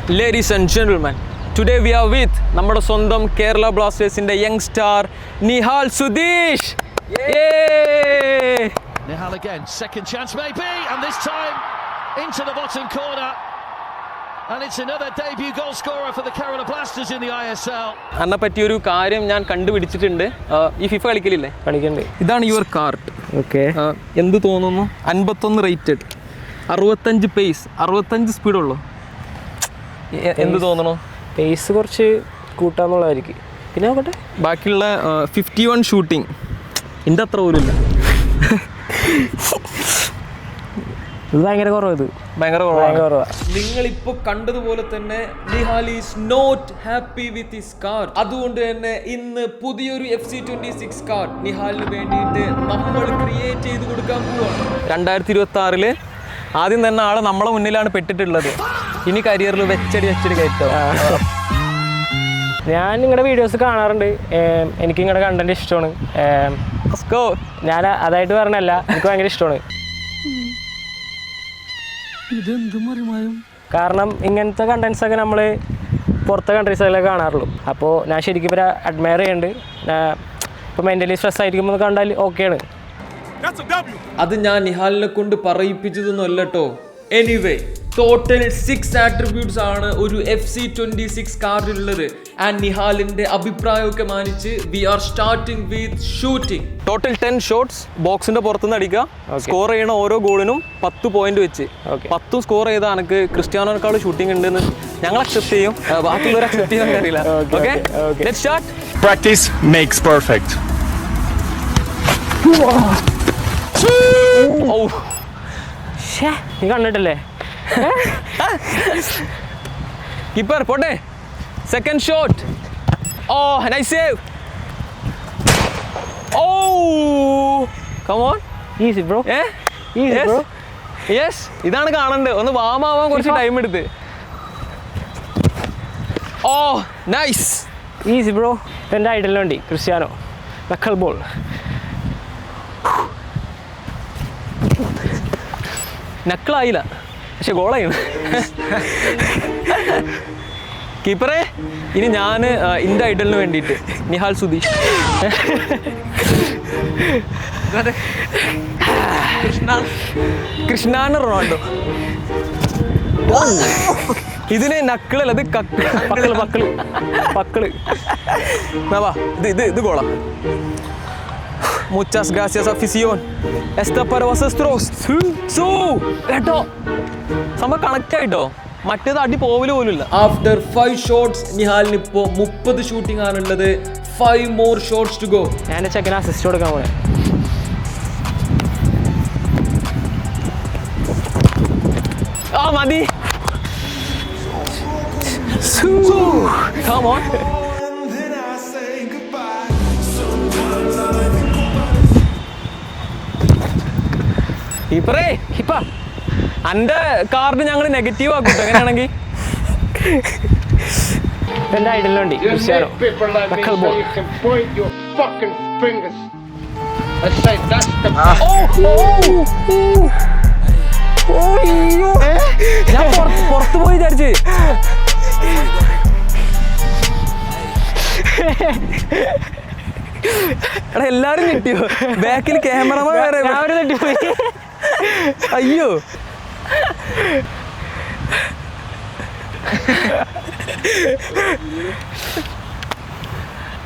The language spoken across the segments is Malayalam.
Ladies and gentlemen, today we are with നമ്മുടെ സ്വന്തം കേരള ബ്ലാസ്റ്റേഴ്സിന്റെ young star Nihal Sudheesh. Nihal again, second chance maybe, and this time into the bottom corner. And it's another debut goal scorer for the Kerala Blasters in the ISL. അന്നെ പറ്റിയൊരു കാര്യം ഞാൻ കണ്ടുപിടിച്ചിട്ടുണ്ട്. ഈ ഫിഫ കളിക്കലില്ലേ? കളിക്കണ്ട്. ഇതാണ് യുവർ കാർഡ്. ഓക്കെ. എന്ത് തോന്നുന്നു? 51 റേറ്റഡ്, 65 പേസ്, 65 സ്പീഡുള്ളൂ. എന്ത് തോന്നണോ? പേസ് കുറച്ച് കൂട്ടാന്നുള്ളതായിരിക്കും. പിന്നെ നോക്കട്ടെ, ബാക്കിയുള്ള 51 ഷൂട്ടിങ് എൻ്റെ അത്ര പോലും ഇല്ല. ഇത് ഭയങ്കര കുറവ്. ഇത് ഭയങ്കര കുറവാണ്. നിങ്ങളിപ്പോൾ കണ്ടതുപോലെ തന്നെ Nihal is not happy with his card. അതുകൊണ്ട് തന്നെ ഇന്ന് പുതിയൊരു FC26 കാർഡ് നിഹാലിന് വേണ്ടിയിട്ട് നമ്മൾ ക്രിയേറ്റ് ചെയ്ത് കൊടുക്കാൻ പോവാണ്. 2026 ആദ്യം തന്നെ ആള് നമ്മളെ മുന്നിലാണ് പെട്ടിട്ടുള്ളത്. ഇനി കരിയറിൽ വെച്ചടി കയറ്റോ. ഞാൻ നിങ്ങളുടെ വീഡിയോസ് കാണാറുണ്ട്. എനിക്ക് നിങ്ങളുടെ കണ്ടന്റ് ഇഷ്ടമാണ്. ഞാൻ അതായിട്ട് പറഞ്ഞല്ല, എനിക്ക് ഭയങ്കര ഇഷ്ടമാണ്. കാരണം ഇങ്ങനത്തെ കണ്ടന്റ്സ് ഒക്കെ നമ്മൾ പുറത്തെ കൺട്രീസിലൊക്കെ കാണാറുള്ളൂ. അപ്പോൾ ഞാൻ ശരിക്കും ഇവരെ അഡ്മയർ ചെയ്യുന്നുണ്ട്. ഇപ്പോൾ മെൻ്റലി സ്ട്രെസ് ആയിരിക്കുമ്പോൾ കണ്ടാൽ ഓക്കെയാണ്. അത് ഞാൻ നിഹാലിനെ കൊണ്ട് പറയിപ്പിച്ചതൊന്നും അല്ല കേട്ടോ. എനിവേ, ടോട്ടൽ 6 ആട്രിബ്യൂട്ട്സ് ആണ് ഒരു FC26 കാർഡിലുള്ളത്. ആൻഡ് നിഹാലിന്റെ അഭിപ്രായമൊക്കെ മാനിച്ച് we are starting with shooting. Total 10 shots ബോക്സിന്റെ പുറത്തുനിന്ന് അടിക്കുക. സ്കോർ ചെയ്യണ ഓരോ ഗോളിനും 10 പോയിന്റ് വെച്ച്. 10 സ്കോർ ചെയ്താൽ എനിക്ക് ക്രിസ്ത്യാനോനേക്കാൾ ഷൂട്ടിംഗ് ഉണ്ടെന്ന് ഞങ്ങൾ അക്സെപ്റ്റ് ചെയ്യും. ബാക്കിയുള്ളവർ അക്സെപ്റ്റ് ചെയ്യാൻ അറിയില്ല. Okay, let's start. Practice makes perfect. നീ കണ്ടിട്ടില്ലേ? കീപ്പർ പോട്ടെ. Second shot. Oh, nice save. Oh, come on. Easy bro. Easy bro. Yes, ഇതാണ് കാണണ്ടത്. ഒന്ന് വാമാവാൻ കുറച്ച് ടൈം എടുത്ത്. Oh, nice. Easy bro. എൻ്റെ ഐഡലിന് വേണ്ടി ക്രിസ്ത്യാനോ നക്കൽ ബോൾ. നക്കിളായില്ല, പക്ഷെ ഗോളായിരുന്നു. കീപ്പറെ, ഇനി ഞാൻ എൻ്റെ ഐഡലിന് വേണ്ടിയിട്ട് നിഹാൽ സുധീഷ്. കൃഷ്ണാണ് റൊണാൾഡോ. ഇതിന് നക്കിളല്ല, ഇത് പക്കള്. ഇത് ഗോളാ. Muchas gracias afición. Esta para vosotros. കേട്ടോ, സംഭവം കണക്ട് ആയിട്ടോ. മറ്റേത് അടി പോവല് പോലുമില്ല. ആഫ്റ്റർ 5 ഷോട്ട്സ് നിഹാലിന് ഇപ്പോൾ 30 ഷൂട്ടിംഗ് ആണുള്ളത്. 5 more shots to go. ഞാൻ ചെക്കന് അസിസ്റ്റ് കൊടുക്കാൻ പോണേ. മതി. Come on. കീപ്പറേ, അന്റെ കാർഡ് ഞങ്ങൾ നെഗറ്റീവ് ആക്കും എങ്ങനെയാണെങ്കിൽ. എൻ്റെ ഐഡലിന് വേണ്ടി ക്രിസ്ത്യാനോ നക്കൽ ബോൾ. ഞാൻ പുറത്തു പോയി വിചാരിച്ച്. എടാ, എല്ലാരും ഞെട്ടിയോ? ബാക്കിൽ ക്യാമറമാൻ വരെ തെറ്റിപ്പോയി. അയ്യോ,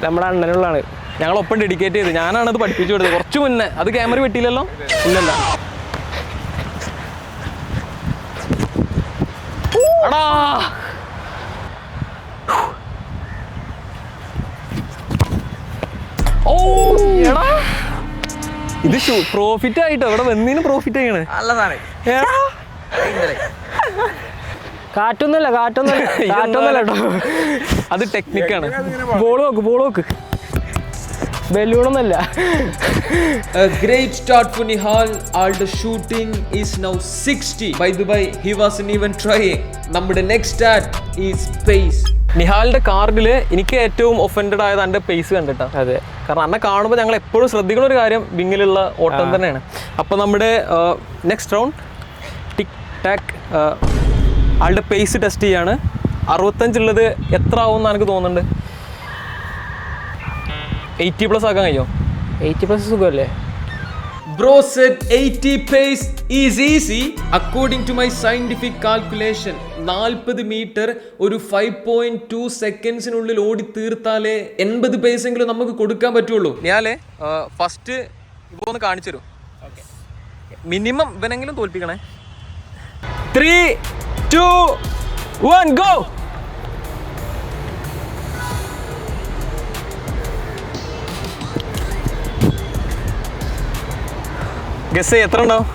നമ്മുടെ അണ്ണനുള്ളതാണ്. ഞങ്ങളൊപ്പം ഡെഡിക്കേറ്റ് ചെയ്ത് ഞാനാണത് പഠിപ്പിച്ചു കൊടുത്തത് കുറച്ച് മുന്നേ. അത് ക്യാമറ വെട്ടിയില്ലല്ലോ? ഇല്ലല്ല. എടാ, ഓ എടാ, ഇത് പ്രോഫിറ്റ് ആയിട്ടോ. ഇവിടെ വന്നതിന് പ്രോഫിറ്റ് ചെയ്യണേ. കാറ്റൊന്നുമല്ല കേട്ടോ, അത് ടെക്നിക്കാണ്. ബോൾ നോക്ക്. ബലൂണൊന്നുമല്ല. A great start for Nihal. All the shooting is now 60. By the way, he wasn't even trying. നമ്മുടെ next stat is pace. നിഹാലിന്റെ കാർഡിൽ എനിക്ക് ഏറ്റവും ഒഫൻഡഡ് ആയത് എൻ്റെ പേസ് കണ്ടിട്ടാ. അതെ, കാരണം എന്നെ കാണുമ്പോൾ ഞങ്ങൾ എപ്പോഴും ശ്രദ്ധിക്കുന്ന ഒരു കാര്യം വിങ്ങിലുള്ള ഓട്ടം തന്നെയാണ്. അപ്പോൾ നമ്മുടെ നെക്സ്റ്റ് റൗണ്ട് ടിക് ടാക് ആളുടെ പേസ് ടെസ്റ്റ് ചെയ്യാണ്. 65 ഉള്ളത് എത്ര ആവും എനിക്ക് തോന്നുന്നുണ്ട്? 80+ ആക്കാൻ കഴിയോ? 80+ സുഖമല്ലേ? Bro said 80 pace is easy according to my scientific calculation. 40 metre ഒരു 5.2 സെക്കൻഡ്സിനുള്ളിൽ ഓടി തീർത്താലേ 80 പേസ് എങ്കിലും നമുക്ക് കൊടുക്കാൻ പറ്റുള്ളൂ. ഞാനേ ഫസ്റ്റ് ഇപ്പോൾ ഒന്ന് കാണിച്ചു തരും. മിനിമം ഇവനെങ്കിലും തോൽപ്പിക്കണേ. 3, 2, 1 ഗോ. ഗസ് എത്ര ഉണ്ടാവും?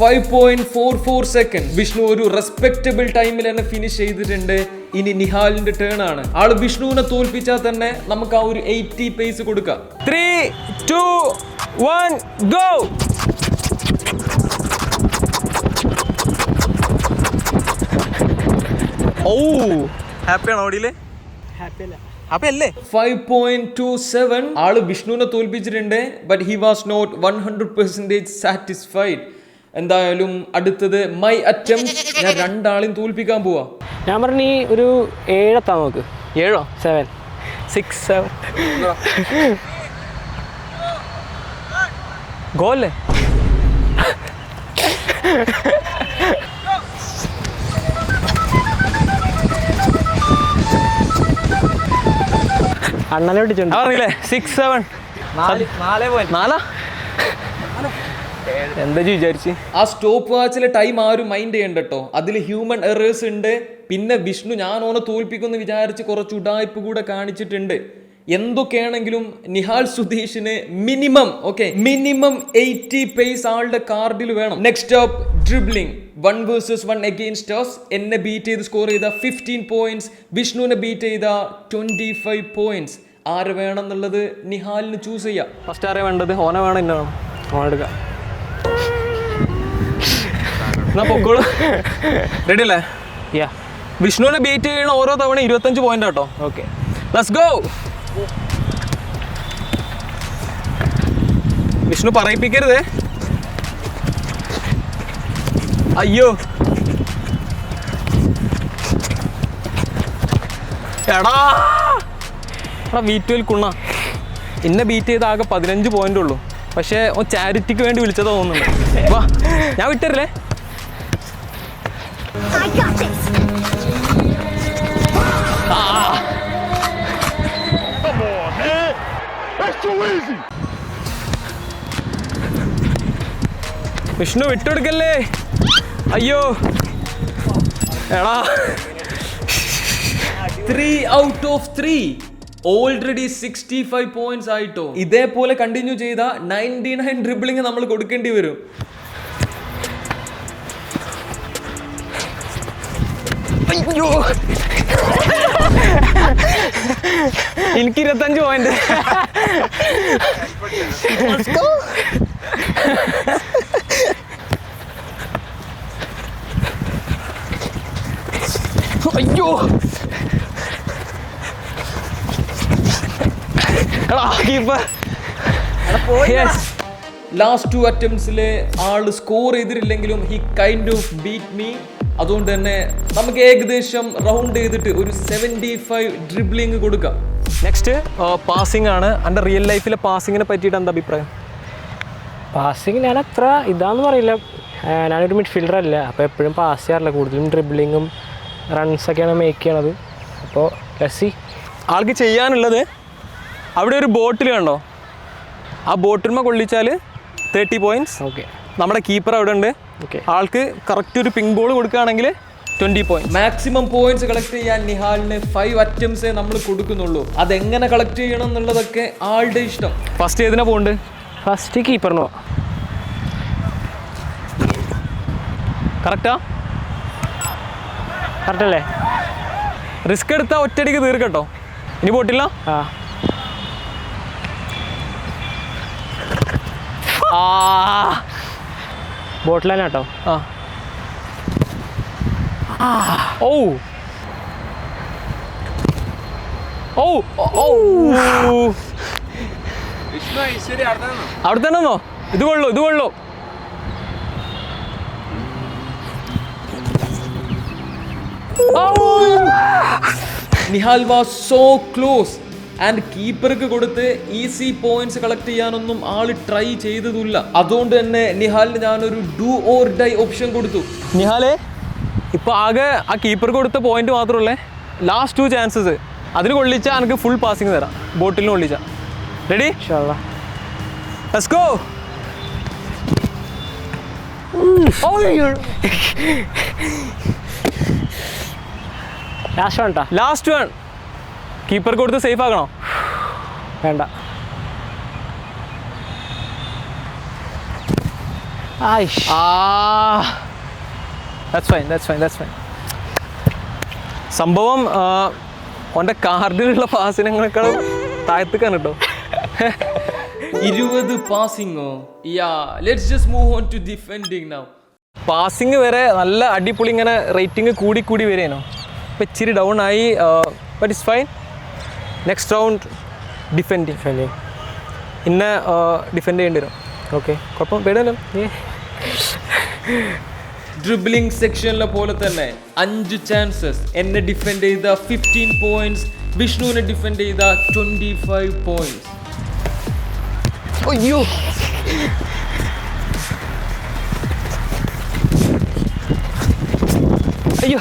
5.44 സെക്കൻഡ്. വിഷ്ണു ഒരു റെസ്പെക്റ്റബിൾ ടൈമിൽ തന്നെ ഫിനിഷ് ചെയ്തിട്ടുണ്ട്. ഇനി നിഹാലിന്റെ ടേൺ ആണ്. ആള് വിഷ്ണുവിനെ തോൽപ്പിച്ചാൽ തന്നെ നമുക്ക് ആ ഒരു 80 പേസ് കൊടുക്കാം. 3, 2, 1 ഗോ. ഓ ഹാപ്പിയാണോ ഓടിയില്ലേ? ഹാപ്പി അല്ലേ? 5.27 ആള് വിഷ്ണുവിനെ തോൽപ്പിച്ചിട്ടുണ്ട്. But he was not 100% satisfied. എന്തായാലും അടുത്തത് മൈ അറ്റംപ്റ്റ്. ഞാൻ രണ്ടാളെയും തോൽപ്പിക്കാൻ പോവാ. ഞാൻ പറഞ്ഞു ഒരു 7 എത്താൻ നോക്ക്. 7, 7, 6, 7 ഗോല്ലേ? അണ്ണനെ പിടിച്ചിട്ടുണ്ട്. പറഞ്ഞില്ലേ 6, 7 4 എന്താ വിചാരിച്ച്? ആ സ്റ്റോപ്പ് വാച്ചിലെ ടൈം ആരും മൈൻഡ് ചെയ്യണ്ട കേട്ടോ. അതിൽ ഹ്യൂമൻ എറേഴ്സ് ഉണ്ട്. പിന്നെ വിഷ്ണു ഞാൻ ഓനെ തോൽപ്പിക്കുമെന്ന് വിചാരിച്ച് കുറച്ച് ഉടായ്പ കൂടെ കാണിച്ചിട്ടുണ്ട്. എന്തൊക്കെയാണെങ്കിലും നിഹാൽ സുധീഷിന് മിനിമം 80 പേസ് ആളുടെ കാർഡിൽ വേണം. Next up dribbling 1 vs 1 against us. എന്നെ ബീറ്റ് ചെയ്ത് സ്കോർ ചെയ്ത 15 പോയിന്റ്സ്, വിഷ്ണുവിനെ ബീറ്റ് ചെയ്ത 25 പോയിന്റ്സ്. ആര് വേണം എന്നുള്ളത് നിഹാലിന് ചൂസ് ചെയ്യാം. ഫസ്റ്റ് ആരെ വേണ്ടത്? ഓനെ വേണം, എന്നെ വേണം? ഓണെടുക്കാം. എന്നാ പൊക്കോളൂ. റെഡി അല്ലേ? യാ. വിഷ്ണുവിനെ ബീറ്റ് ചെയ്യണ ഓരോ തവണ 25 പോയിന്റ് കേട്ടോ. Okay, let's go. വിഷ്ണു പറയിപ്പിക്കരുതേ. അയ്യോ എടാ V12 കുണ്ണ എന്നെ ബീറ്റ് ചെയ്ത് ആകെ 15 പോയിന്റ് ഉള്ളൂ. പക്ഷേ ചാരിറ്റിക്ക് വേണ്ടി വിളിച്ചതാ തോന്നുന്നുണ്ട്. വാ, ഞാൻ വിട്ടരില്ലേ? വിഷ്ണു വിട്ടെടുക്കല്ലേ. അയ്യോ എടാ. 3 out of 3 ഓൾറെഡി 65 പോയിന്റ്സ് ആയിട്ടോ. ഇതേപോലെ കണ്ടിന്യൂ ചെയ്ത 99 ഡ്രിബിളിംഗ് നമ്മൾ കൊടുക്കേണ്ടി വരും. അയ്യോ എനിക്ക് 25 പോയിന്റ്. അയ്യോ ലാസ്റ്റ് 2 അറ്റംപ്റ്റ്സിലെ ആള് സ്കോർ ചെയ്തിട്ടില്ലെങ്കിലും he kind of beat me. അതുകൊണ്ട് തന്നെ നമുക്ക് ഏകദേശം റൗണ്ട് ചെയ്തിട്ട് ഒരു 75 ഡ്രിബ്ലിംഗ് കൊടുക്കാം. നെക്സ്റ്റ് പാസിംഗ് ആണ്. എൻ്റെ റിയൽ ലൈഫിലെ പാസിങ്ങിനെ പറ്റിയിട്ട് എന്താ അഭിപ്രായം? പാസിങ് ഞാൻ അത്ര ഇതാന്ന് പറയില്ല. ഞാനൊരു മിഡ്ഫീൽഡർ അല്ല, അപ്പോൾ എപ്പോഴും പാസ് ചെയ്യാറില്ല. കൂടുതലും ഡ്രിബ്ലിങ്ങും റൺസൊക്കെയാണ് മേക്ക് ചെയ്യണത്. അപ്പോൾ ലസ്സി ആൾക്ക് ചെയ്യാനുള്ളത് അവിടെ ഒരു ബോട്ടിൽ കണ്ടോ? ആ ബോട്ടിൽമ കൊള്ളിച്ചാൽ 30 പോയിന്റ്സ്. ഓക്കെ, നമ്മുടെ കീപ്പർ അവിടെ ഉണ്ട്. ഓക്കെ, ആൾക്ക് കറക്റ്റ് ഒരു പിങ്ക് ബോൾ കൊടുക്കുകയാണെങ്കിൽ 20 പോയിന്റ്. മാക്സിമം പോയിന്റ്സ് കളക്ട് ചെയ്യാൻ നിഹാലിന് 5 അറ്റംപ്റ്റ്സേ നമ്മൾ കൊടുക്കുന്നുള്ളൂ. അതെങ്ങനെ കളക്ട് ചെയ്യണം എന്നുള്ളതൊക്കെ ആളുടെ ഇഷ്ടം. ഫസ്റ്റ് ഏതിനാ പോകണ്ട്? ഫസ്റ്റ് കീപ്പറിനോ? കറക്റ്റാ? കറക്റ്റല്ലേ? റിസ്ക് എടുത്താൽ ഒറ്റയടിക്ക് തീർക്കട്ടോ. ഇനി പോട്ടില്ല. ബോട്ടിൽ തന്നെ കേട്ടോ. ഓ ഓ ഓ അവിടെ തന്നെ ഒന്നോ? ഇത് കൊള്ളു, ഇത് കൊള്ളു. Nihal was so close and കീപ്പർക്ക് കൊടുത്ത് ഈസി പോയിന്റ്സ് കളക്ട് ചെയ്യാനൊന്നും ആള് ട്രൈ ചെയ്തതില്ല. അതുകൊണ്ട് തന്നെ നിഹാലിന് ഞാനൊരു ഡു ഓർ ഡൈ ഓപ്ഷൻ കൊടുത്തു. നിഹാലെ ഇപ്പോൾ ആകെ ആ കീപ്പർ കൊടുത്ത പോയിന്റ് മാത്രമല്ലേ, ലാസ്റ്റ് 2 ചാൻസസ് അതിൽ കൊള്ളിച്ചാൽ എനിക്ക് ഫുൾ പാസിങ് തരാം, ബോട്ടിലിന് കൊള്ളിച്ചാൽ. Ready? Let's go. Last one keeper കൊടുത്ത് സേഫ് ആക്കണോ? വേണ്ട. That's fine. സംഭവം ഓൻ്റെ കാർഡിലുള്ള പാസിനേക്കാളും താഴ്ത്തിക്കാണ് കേട്ടോ. 20 പാസിങ്ങോ? Let's just move on to defending now. Passing വരെ നല്ല അടിപൊളി ഇങ്ങനെ റേറ്റിംഗ് കൂടി വരേനോ. ഇപ്പം ഇച്ചിരി ഡൗൺ ആയി, but it's fine. Next round defending ഇന്നെ ഡിഫെൻഡ് ചെയ്യേണ്ടി വരും. ഓക്കെ, കുഴപ്പം പേടല്ലോ. ഡ്രിബ്ലിംഗ് സെക്ഷനിലെ പോലെ തന്നെ 5 ചാൻസസ്. എന്നെ ഡിഫെൻഡ് ചെയ്ത 15 പോയിന്റ്സ്, വിഷ്ണുവിനെ ഡിഫെൻഡ് ചെയ്ത 25 പോയിന്റ്സ്. അയ്യോ, അയ്യോ,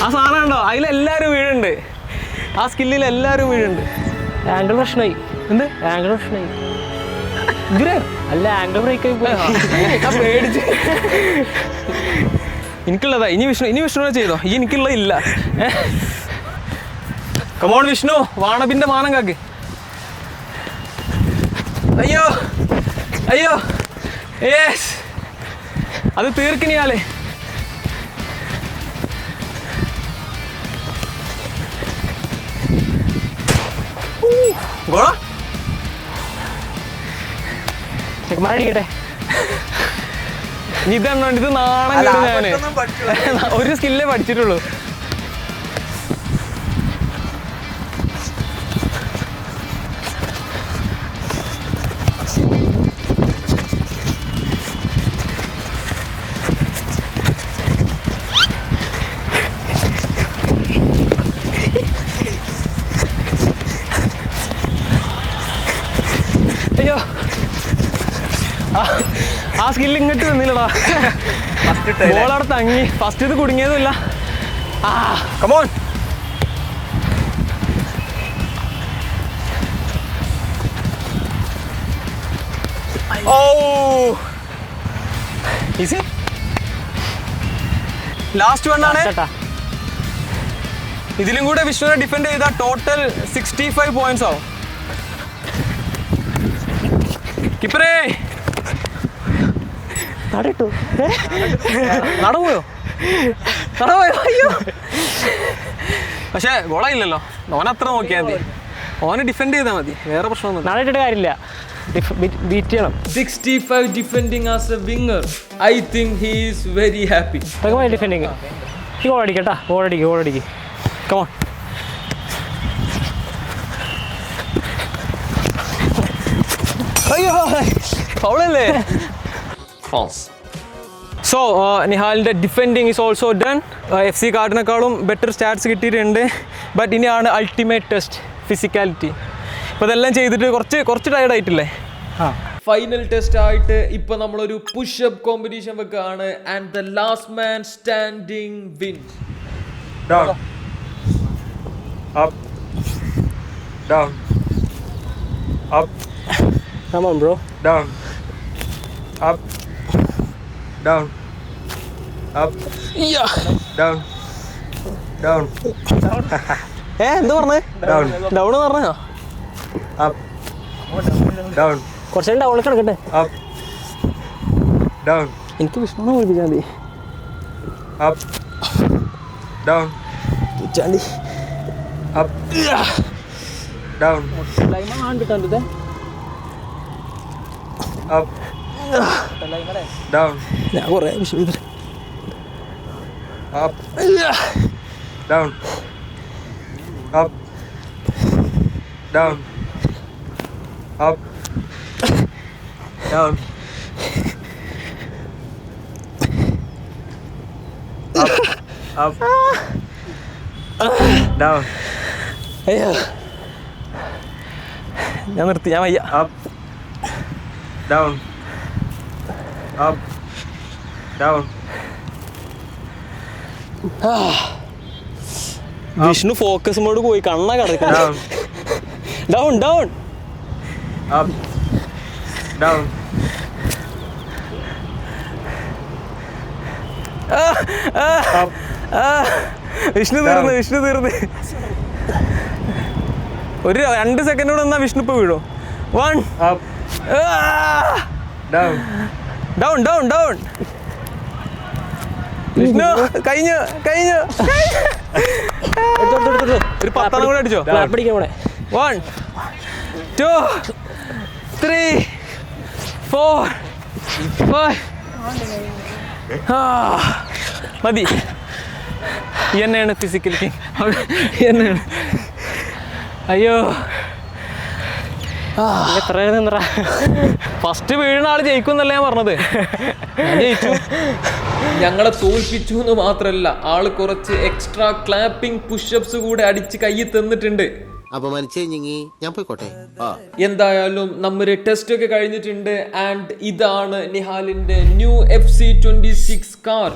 ആ സാധനം ഉണ്ടോ? അതിലെല്ലാവരും വീഴുണ്ട്, ആ സ്കില്ലിൽ എല്ലാവരും വീഴുണ്ട്. ആംഗിൾ പ്രശ്നമായി. എന്ത് ആംഗിൾ പ്രശ്നമായി? അല്ല, ആംഗിൾ ബ്രേക്ക് ആയി പോയി. പേടിച്ച്. എനിക്കുള്ളതാ. ഇനി വിഷ്ണുവിനെ ചെയ്തോ, ഈ എനിക്കുള്ളത് ഇല്ല. കമോൺ വിഷ്ണു, വാണബിന്റെ മാനം കാക്ക്. അയ്യോ യെസ്, അത് തീർക്കിനിയാലേ. ഗോളാ അടിക്കട്ടെ. ഇതെണ്ണോ, ഇത് നാണം കേട്ടു. ഞാന് ഒരു സ്കില്ലേ പഠിച്ചിട്ടുള്ളൂ. അയ്യോ, ആ സ്കില്ല് ഇങ്ങോട്ട് വന്നില്ലടാ. ബോളവിടെ തങ്ങി. ഫസ്റ്റ് ഇത് കുടുങ്ങിയതുമില്ല. കമോൺ. ഓ, ഈസി. ലാസ്റ്റ് വണ്ണാണ്. ഇതിലും കൂടെ വിഷ്ണുവിനെ ഡിഫെൻഡ് ചെയ്ത ടോട്ടൽ 65 പോയിന്റ്സ് ആവും. കിപ്പറേ നടപോയോ? അയ്യോ, പക്ഷേ ഗോളായില്ലല്ലോ. ഓനത്ര നോക്കിയാൽ മതി, ഓനെ ഡിഫെൻഡ് ചെയ്താൽ മതി, വേറെ പ്രശ്നമൊന്നും. നാളെ ഇട്ടിട്ട് കാര്യമില്ല, ബീറ്റ് ചെയ്യണം. 65 defending as a winger. I think he is very happy. Defending. ഈ ഗോൾ അടിക്കട്ടാ, ഗോൾ അടിക്ക്. കമോൺ. അയ്യോ, ഫൗളല്ലേ? ഫാൾസ്. സോ നിഹാലിൻ്റെ defending is also done. FC കാർഡിനേക്കാളും ബെറ്റർ സ്റ്റാറ്റ്സ് കിട്ടിയിട്ടുണ്ട്. ബട്ട് ഇനിയാണ് അൾട്ടിമേറ്റ് ടെസ്റ്റ്, ഫിസിക്കാലിറ്റി. ഇപ്പോൾ ഇതെല്ലാം ചെയ്തിട്ട് കുറച്ച് ടയർഡ് ആയിട്ടില്ലേ? ഫൈനൽ ടെസ്റ്റ് ആയിട്ട് ഇപ്പൊ നമ്മളൊരു പുഷ് അപ്പ് കോമ്പറ്റീഷൻ വെക്കാണ്. And the last man standing wins. Down. Up. Down. Up. Come on, bro. Down. Up. Down. Up. Down. Down. എന്ത് പറഞ്ഞേ? Down. ഡൗൺ പറഞ്ഞോ? Up. Down. കുറച്ച് ഡൗൺ കിടക്കട്ടെ. Up. Down. എനിക്ക് വിഷ്ണുവിനെ വിളിപ്പിച്ചാൽ മതി. Up. Down. Chandy. Up. Down. Up. Down. ഞാൻ കുറേ Vishnu. Up. Down. Up. Down. Up. Down. Up. Up. Down. അയ്യോ ഞാൻ നിർത്തി, ഞാൻ വയ്യ. Up. Down. Up. Down. Vishnu focus mode പോയി, കണ്ണ കിടക്കണം. Down. Down down. Up. Down. Up. Vishnu തീർന്ന്, വിഷ്ണു തീർന്ന്. ഒരു 2 സെക്കൻഡ് കൂടെ നിന്നാ വിഷ്ണു ഇപ്പൊ വീഴും. 1. Up. Down. Down down down. Vishnu കഴിഞ്ഞു കഴിഞ്ഞു. ഒരു 10 കൂടെ അടിച്ചോ. പിടിക്കാൻ പോണേ. 1 2 3 4 5. മതി. എന്നെയാണ് ഫിസിക്കൽ കിങ്, എന്നെയാണ്. അയ്യോ എത്ര നിന്നറാ. ഫസ്റ്റ് വീഴുന്ന ആള് ജയിക്കും എന്നല്ല ഞാൻ പറഞ്ഞത്. ഞാൻ ജയിച്ചു. ഞങ്ങളെ തോൽപ്പിച്ചു എന്ന് മാത്രമല്ല, ആള് കുറച്ച് എക്സ്ട്രാ ക്ലാപ്പിംഗ് പുഷപ്സ് കൂടെ അടിച്ച് കയ്യിൽ തന്നിട്ടുണ്ട്. അപമാനിച്ചേ ഞാൻ പോയിക്കോട്ടെ. എന്തായാലും നമ്മുടെ ടെസ്റ്റ് ഒക്കെ കഴിഞ്ഞിട്ടുണ്ട്. ആൻഡ് ഇതാണ് നിഹാലിന്റെ new FC26 car.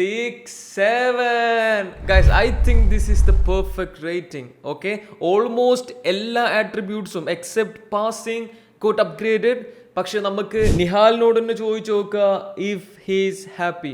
6, 7. Guys, I think this is the perfect rating. Okay, almost എല്ലാ attributes except passing got upgraded. പക്ഷെ നമുക്ക് നിഹാലിനോട് തന്നെ ചോദിച്ചു നോക്കുക if he is happy.